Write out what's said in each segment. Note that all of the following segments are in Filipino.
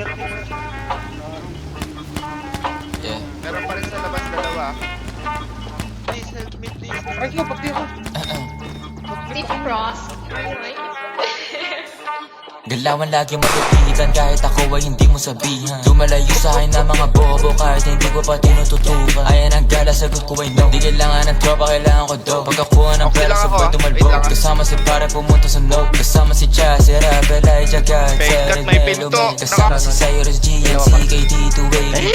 Yeah. Meron pa rin sa labas, dalawa. Please help me, please. Right ko, pagdi ko. Si Frost. Galawan lagi matupitan kahit ako ay hindi mo sabihan. Lumalayo sa akin na mga bobo kahit hindi ko pa tinututukan. Ayan ang gala, sagot ko ay no. Di kailangan ng tropa, kailangan ko do. Pagkakuha ng pera sabay tumalbo. Kasama si pare pumunta sa no. Kasama si Cha, si Rabel ay jagat. Fake may pinto. Kasama si Cyrus GNC, KD2A.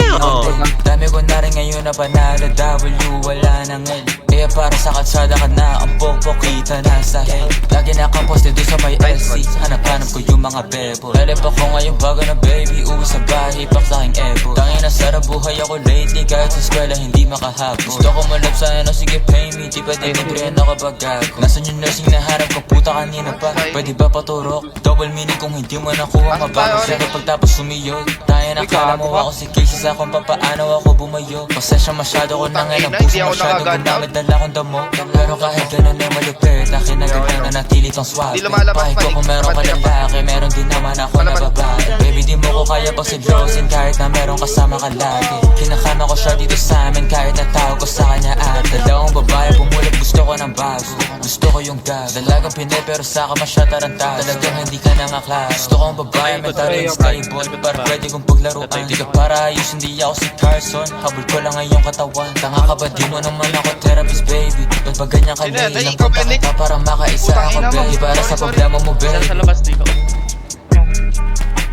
Dami ko na rin ngayon na panalo. W, wala nang L. Kaya para sa kalsada ka na, ang pokpokita na sa head. Lagi nakaposte doon sa may LC. Hanap-hanap ko yung mga bebo. Lalip ako ngayon bago na baby. Uwi sa bahay, pak sa aking ebo. Tangin na sarap buhay ako lately. Kahit sa eskwela hindi makahapon. Gusto ko malap sa ano, sige pay me. Di pwede libre na kapag gago. Nasaan yung nursing na harap ko, puta kanina pa. Pwede ba paturok? Double meaning kung hindi mo nakuha mabago. Siyempre pagtapos sumiyod. Tayo nakala mo ako si Casey sa kung papaano ako bumayo. Pasensya masyado ko nang ilang puso masyado ginamit dala akong damo. Pero kahit ganun ay malupit, akin na ganda na natili tong swag. Kahit ko kung meron ka lalaki, meron din naman ako na babae. Baby di mo ko kaya pagsidlosin kahit na meron kasama ka lagi. Kinakama ko siya dito sa amin kahit natawag ko sa kanya at dalawang babae pumulit, gusto ko ng bago. Gusto ko yung gag, dalagang pinay pero sa ka masya tarantado. Talagang hindi ka na nga klaro. Gusto kong babae mentally stable para pwede kong paglaruan. Di ka para ayos, hindi ako si Carson. Habol ko lang ngayong katawan. Tanga ka ba, di mo naman ako therapist baby. Ba't ba ganyan ka Ayun na, lang ikaw, Benik. ka para makaisa ako baby. Para sa problema mo baby. Sa labas dito.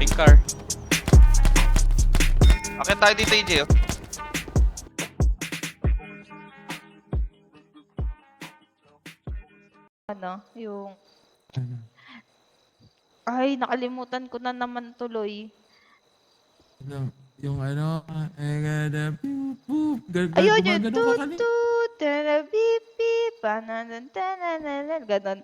Big car. Akit tayo dito, AJ, oh. Ano, yung... Ay, nakalimutan ko na naman tuloy. Yung ano, gada, boop, Ayun, yung tut, tut, tana, beep, beep, pananan, tananan, ganon.